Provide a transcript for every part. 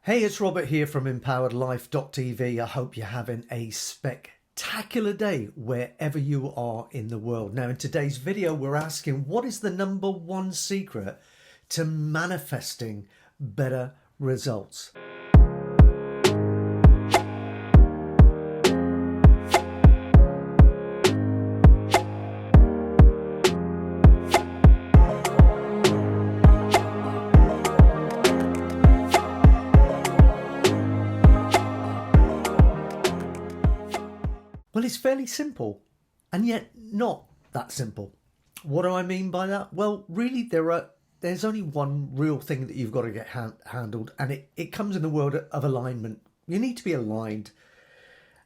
Hey, it's Robert here from empoweredlife.tv. I hope you're having a spectacular day wherever you are in the world. Now, in today's video, we're asking, what is the number one secret to manifesting better results? Well, it's fairly simple, and yet not that simple. What do I mean by that? Well, really, there's only one real thing that you've got to get handled, and it comes in the world of alignment. You need to be aligned.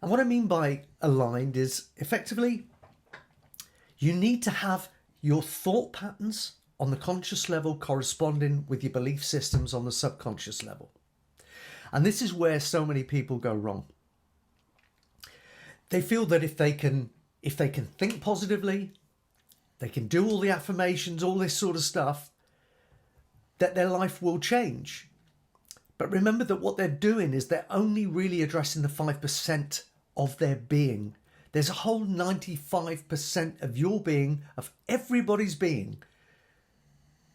And what I mean by aligned is effectively, you need to have your thought patterns on the conscious level corresponding with your belief systems on the subconscious level. And this is where so many people go wrong. They feel that if they can think positively, they can do all the affirmations, all this sort of stuff, that their life will change. But remember that what they're doing is they're only really addressing the 5% of their being. There's a whole 95% of your being, of everybody's being,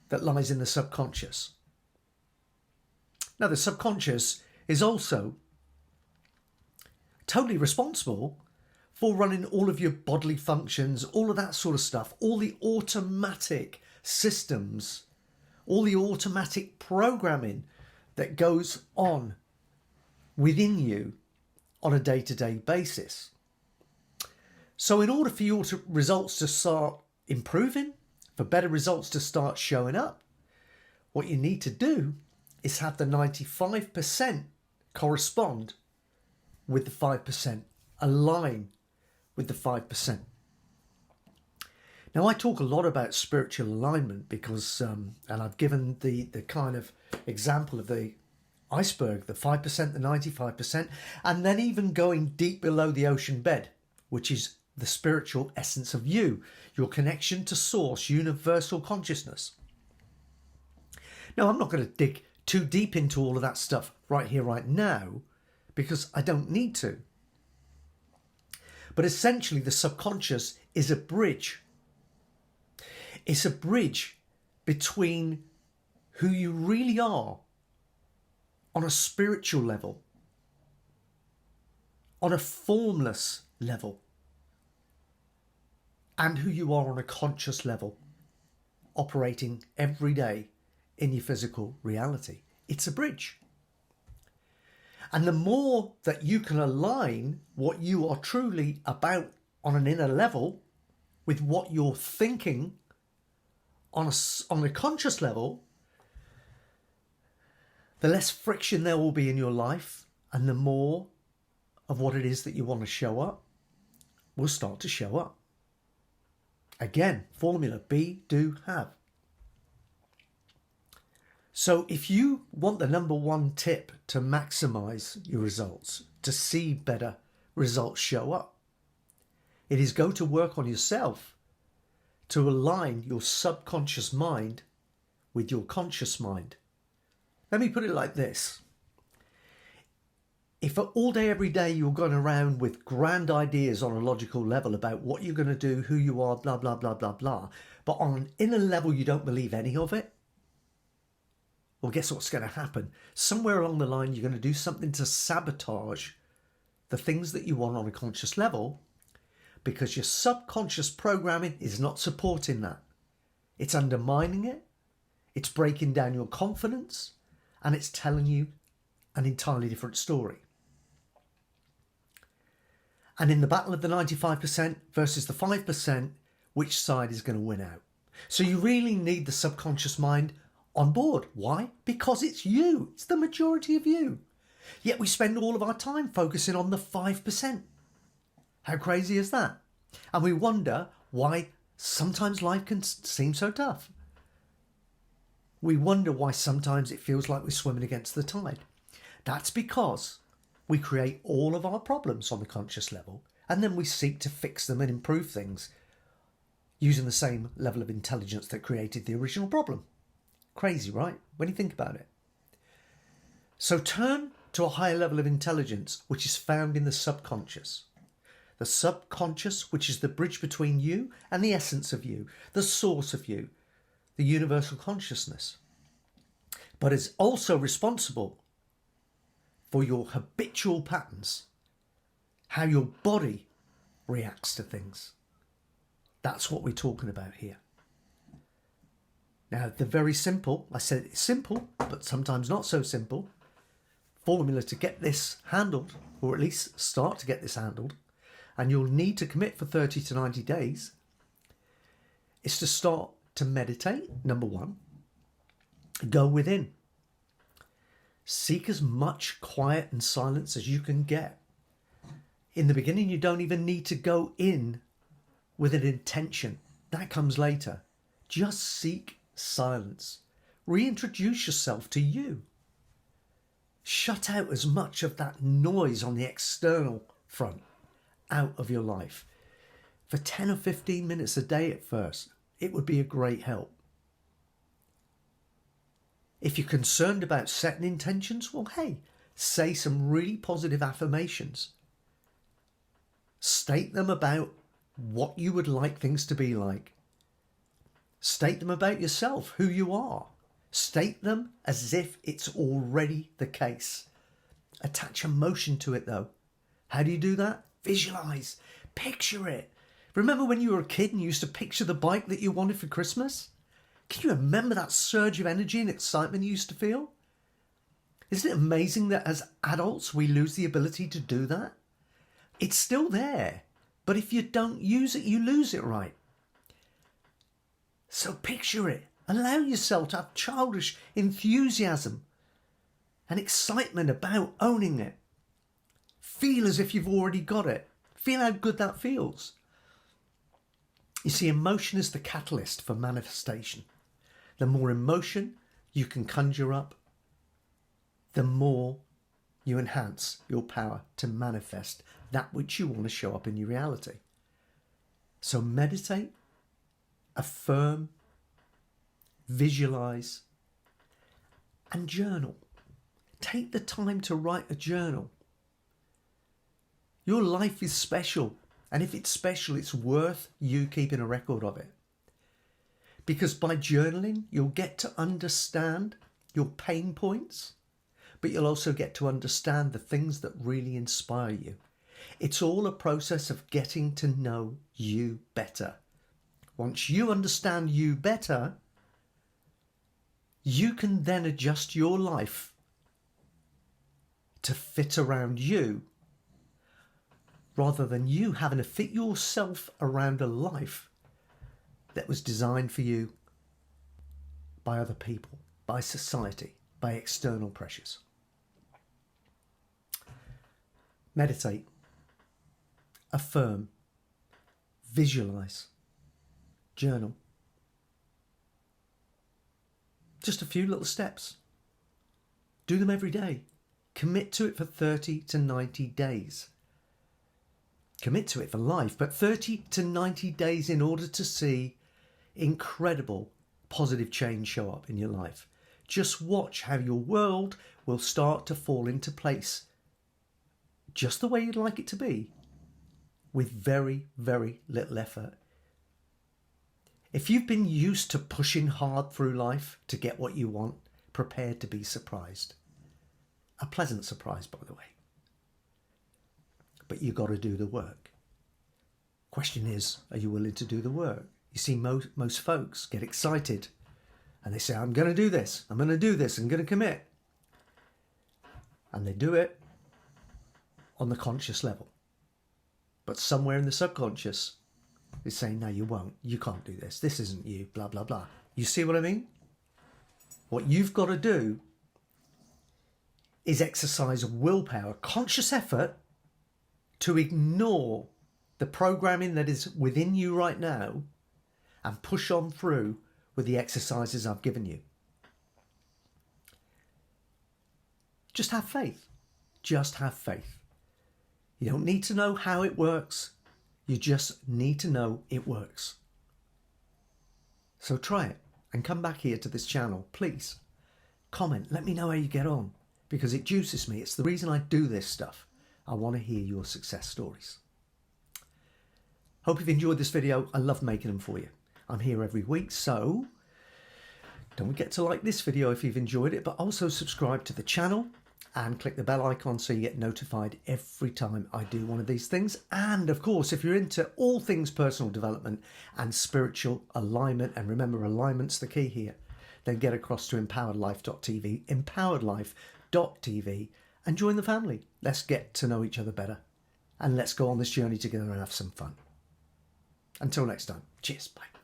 that lies in the subconscious. Now, the subconscious is also totally responsible for running all of your bodily functions, all of that sort of stuff, all the automatic systems, all the automatic programming that goes on within you on a day-to-day basis. So in order for your results to start improving, for better results to start showing up, what you need to do is have the 95% correspond with the 5%, align with the 5%. Now, I talk a lot about spiritual alignment because, and I've given the kind of example of the iceberg, the 5%, the 95%, and then even going deep below the ocean bed, which is the spiritual essence of you, your connection to source, universal consciousness. Now, I'm not going to dig too deep into all of that stuff right here, right now, because I don't need to. But essentially, the subconscious is a bridge. It's a bridge between who you really are on a spiritual level, on a formless level, and who you are on a conscious level, operating every day in your physical reality. It's a bridge. And the more that you can align what you are truly about on an inner level with what you're thinking on a conscious level, the less friction there will be in your life, and the more of what it is that you want to show up will start to show up. Again, formula: be, do, have. So if you want the number one tip to maximize your results, to see better results show up, it is go to work on yourself to align your subconscious mind with your conscious mind. Let me put it like this. If all day, every day, you're going around with grand ideas on a logical level about what you're going to do, who you are, blah, blah, blah, blah, blah, but on an inner level, you don't believe any of it, well, guess what's going to happen? Somewhere along the line, you're going to do something to sabotage the things that you want on a conscious level, because your subconscious programming is not supporting that. It's undermining it. It's breaking down your confidence, and it's telling you an entirely different story. And in the battle of the 95% versus the 5%, which side is going to win out? So you really need the subconscious mind on board. Why? Because it's you. It's the majority of you. Yet we spend all of our time focusing on the 5%. How crazy is that? And we wonder why sometimes life can seem so tough. We wonder why sometimes it feels like we're swimming against the tide. That's because we create all of our problems on the conscious level, and then we seek to fix them and improve things using the same level of intelligence that created the original problem. Crazy, right? When you think about it. So turn to a higher level of intelligence, which is found in the subconscious. The subconscious, which is the bridge between you and the essence of you, the source of you, the universal consciousness, but is also responsible for your habitual patterns, how your body reacts to things. That's what we're talking about here. Now, the very simple, I said it's simple, but sometimes not so simple, formula to get this handled, or at least start to get this handled, and you'll need to commit for 30 to 90 days, is to start to meditate, number one. Go within. Seek as much quiet and silence as you can get. In the beginning, you don't even need to go in with an intention. That comes later. Just seek silence. Reintroduce yourself to you. Shut out as much of that noise on the external front out of your life. For 10 or 15 minutes a day at first, it would be a great help. If you're concerned about setting intentions, well, hey, say some really positive affirmations. State them about what you would like things to be like. State them about yourself, who you are. State them as if it's already the case. Attach emotion to it though. How do you do that? Visualize. Picture it. Remember when you were a kid and you used to picture the bike that you wanted for Christmas? Can you remember that surge of energy and excitement you used to feel? Isn't it amazing that as adults we lose the ability to do that? It's still there, but if you don't use it, you lose it, right? So picture it. Allow yourself to have childish enthusiasm and excitement about owning it. Feel as if you've already got it. Feel how good that feels. You see, emotion is the catalyst for manifestation. The more emotion you can conjure up, the more you enhance your power to manifest that which you want to show up in your reality. So meditate, affirm, visualize, and journal. Take the time to write a journal. Your life is special, and if it's special, it's worth you keeping a record of it. Because by journaling, you'll get to understand your pain points, but you'll also get to understand the things that really inspire you. It's all a process of getting to know you better. Once you understand you better, you can then adjust your life to fit around you, rather than you having to fit yourself around a life that was designed for you by other people, by society, by external pressures. Meditate, affirm, visualize, journal. Just a few little steps. Do them every day. Commit to it for 30 to 90 days. Commit to it for life, but 30 to 90 days in order to see incredible positive change show up in your life. Just watch how your world will start to fall into place just the way you'd like it to be, with very, very little effort. If you've been used to pushing hard through life to get what you want, prepare to be surprised. A pleasant surprise, by the way. But you've got to do the work. Question is, are you willing to do the work? You see, most folks get excited and they say, I'm going to do this, I'm going to do this, I'm going to commit. And they do it on the conscious level. But somewhere in the subconscious is saying, no, you won't, you can't do this isn't you, blah, blah, blah. You see what I mean? What you've got to do is exercise willpower, conscious effort, to ignore the programming that is within you right now and push on through with the exercises I've given you. Just have faith. Just have faith. You don't need to know how it works. You just need to know it works. So try it and come back here to this channel, please. Comment, let me know how you get on. because it juices me. It's the reason I do this stuff. I want to hear your success stories. Hope you've enjoyed this video. I love making them for you. I'm here every week, so don't forget to like this video if you've enjoyed it, but also subscribe to the channel and click the bell icon so you get notified every time I do one of these things. And of course, if you're into all things personal development and spiritual alignment, and remember, alignment's the key here, then get across to empoweredlife.tv, empoweredlife.tv, and join the family. Let's get to know each other better, and let's go on this journey together and have some fun. Until next time, cheers, bye.